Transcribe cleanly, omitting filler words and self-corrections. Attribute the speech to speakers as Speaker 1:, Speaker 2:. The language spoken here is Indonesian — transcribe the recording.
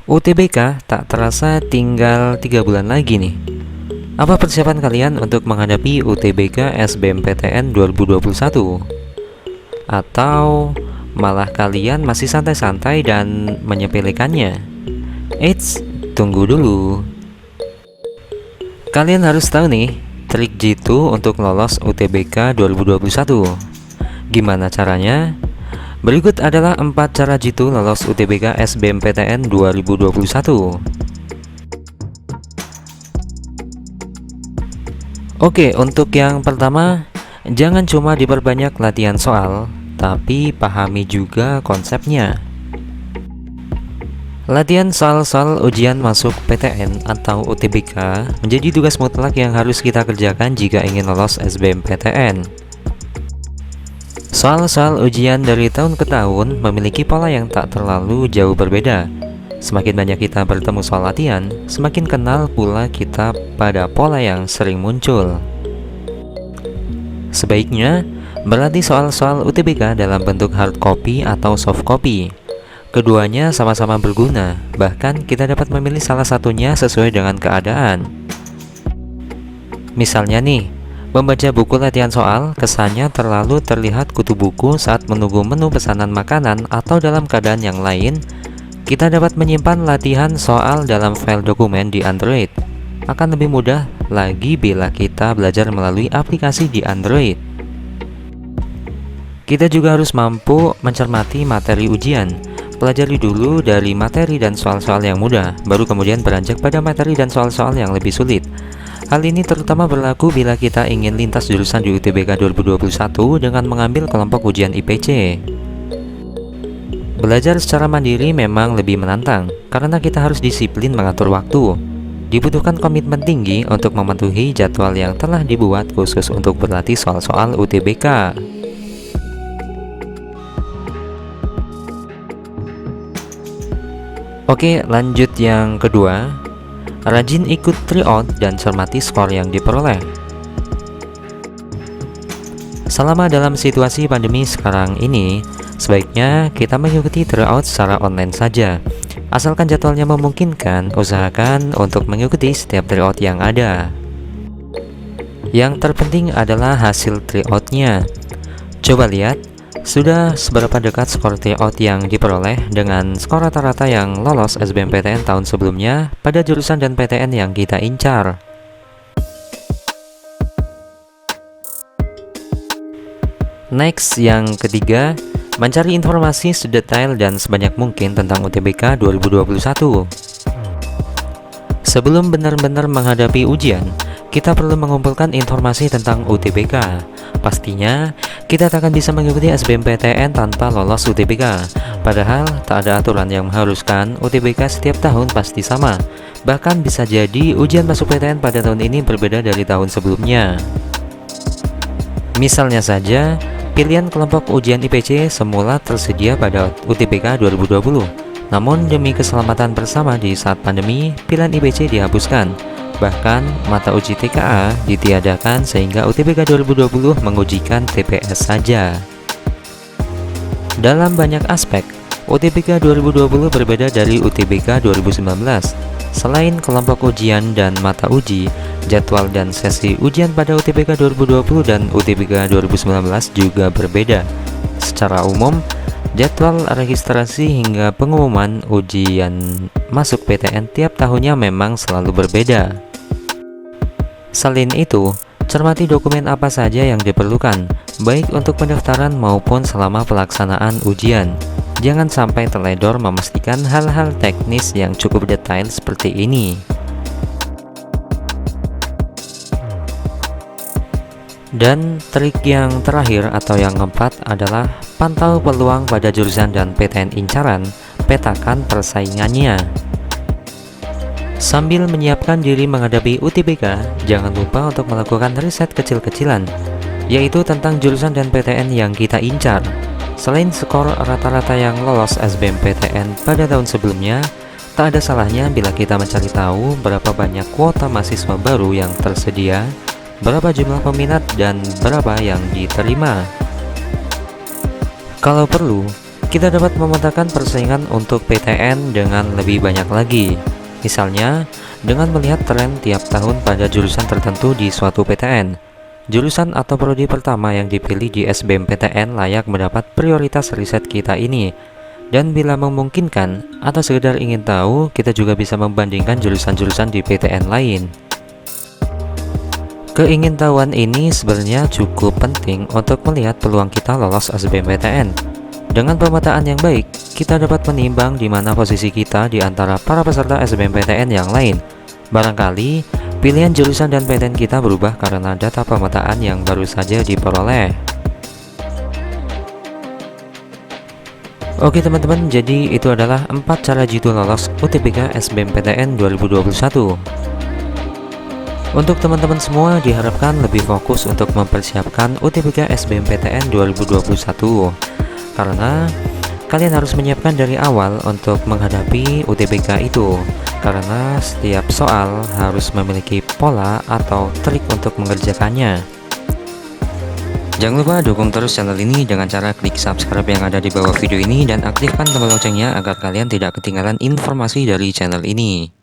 Speaker 1: UTBK tak terasa tinggal 3 bulan lagi nih. Apa persiapan kalian untuk menghadapi UTBK SBMPTN 2021? Atau malah kalian masih santai-santai dan menyepelekannya? Eits, tunggu dulu. Kalian harus tahu nih, trik jitu untuk lolos UTBK 2021. Gimana caranya? Berikut adalah 4 cara jitu lolos UTBK SBMPTN 2021. Oke, untuk yang pertama, jangan cuma diperbanyak latihan soal, tapi pahami juga konsepnya. Latihan soal-soal ujian masuk PTN atau UTBK menjadi tugas mutlak yang harus kita kerjakan jika ingin lolos SBMPTN. Soal-soal ujian dari tahun ke tahun memiliki pola yang tak terlalu jauh berbeda. Semakin banyak kita bertemu soal latihan, semakin kenal pula kita pada pola yang sering muncul. Sebaiknya berlatih soal-soal UTBK dalam bentuk hard copy atau soft copy. Keduanya sama-sama berguna, bahkan kita dapat memilih salah satunya sesuai dengan keadaan. Misalnya nih, membaca buku latihan soal kesannya terlalu terlihat kutu buku saat menunggu menu pesanan makanan atau dalam keadaan yang lain. Kita dapat menyimpan latihan soal dalam file dokumen di Android. Akan lebih mudah lagi bila kita belajar melalui aplikasi di Android. Kita juga harus mampu mencermati materi ujian. Pelajari dulu dari materi dan soal-soal yang mudah, baru kemudian beranjak pada materi dan soal-soal yang lebih sulit. Hal ini terutama berlaku bila kita ingin lintas jurusan di UTBK 2021 dengan mengambil kelompok ujian IPC. Belajar secara mandiri memang lebih menantang, karena kita harus disiplin mengatur waktu. Dibutuhkan komitmen tinggi untuk mematuhi jadwal yang telah dibuat khusus untuk berlatih soal-soal UTBK. Oke, lanjut yang kedua. Rajin ikut tryout dan cermati skor yang diperoleh. Selama dalam situasi pandemi sekarang ini, sebaiknya kita mengikuti tryout secara online saja. Asalkan jadwalnya memungkinkan, usahakan untuk mengikuti setiap tryout yang ada. Yang terpenting adalah hasil tryoutnya. Coba lihat, sudah seberapa dekat skor tryout yang diperoleh dengan skor rata-rata yang lolos SBMPTN tahun sebelumnya pada jurusan dan PTN yang kita incar. Next, yang ketiga, mencari informasi sedetail dan sebanyak mungkin tentang UTBK 2021. Sebelum benar-benar menghadapi ujian, kita perlu mengumpulkan informasi tentang UTBK. Pastinya, kita tak akan bisa mengikuti SBMPTN tanpa lolos UTBK. Padahal, tak ada aturan yang mengharuskan UTBK setiap tahun pasti sama. Bahkan bisa jadi ujian masuk PTN pada tahun ini berbeda dari tahun sebelumnya. Misalnya saja, pilihan kelompok ujian IPC semula tersedia pada UTBK 2020. Namun, demi keselamatan bersama di saat pandemi, pilihan IPC dihapuskan. Bahkan, mata uji TKA ditiadakan sehingga UTBK 2020 mengujikan TPS saja. Dalam banyak aspek, UTBK 2020 berbeda dari UTBK 2019. Selain kelompok ujian dan mata uji, jadwal dan sesi ujian pada UTBK 2020 dan UTBK 2019 juga berbeda. Secara umum, jadwal registrasi hingga pengumuman ujian masuk PTN tiap tahunnya memang selalu berbeda. Selain itu, cermati dokumen apa saja yang diperlukan, baik untuk pendaftaran maupun selama pelaksanaan ujian. Jangan sampai teledor memastikan hal-hal teknis yang cukup detail seperti ini. Dan trik yang terakhir atau yang keempat adalah pantau peluang pada jurusan dan PTN incaran, petakan persaingannya. Sambil menyiapkan diri menghadapi UTBK, jangan lupa untuk melakukan riset kecil-kecilan, yaitu tentang jurusan dan PTN yang kita incar. Selain skor rata-rata yang lolos SBMPTN pada tahun sebelumnya, tak ada salahnya bila kita mencari tahu berapa banyak kuota mahasiswa baru yang tersedia, berapa jumlah peminat, dan berapa yang diterima. Kalau perlu, kita dapat memetakan persaingan untuk PTN dengan lebih banyak lagi. Misalnya, dengan melihat tren tiap tahun pada jurusan tertentu di suatu PTN. Jurusan atau prodi pertama yang dipilih di SBMPTN layak mendapat prioritas riset kita ini. Dan bila memungkinkan atau sekedar ingin tahu, kita juga bisa membandingkan jurusan-jurusan di PTN lain. Keingintahuan ini sebenarnya cukup penting untuk melihat peluang kita lolos SBMPTN. Dengan pemetaan yang baik, kita dapat menimbang di mana posisi kita di antara para peserta SBMPTN yang lain. Barangkali, pilihan jurusan dan PTN kita berubah karena data pemetaan yang baru saja diperoleh. Oke teman-teman, jadi itu adalah 4 cara jitu lolos UTBK SBMPTN 2021. Untuk teman-teman semua diharapkan lebih fokus untuk mempersiapkan UTBK SBMPTN 2021. Karena kalian harus menyiapkan dari awal untuk menghadapi UTBK itu. Karena setiap soal harus memiliki pola atau trik untuk mengerjakannya. Jangan lupa dukung terus channel ini dengan cara klik subscribe yang ada di bawah video ini dan aktifkan tombol loncengnya agar kalian tidak ketinggalan informasi dari channel ini.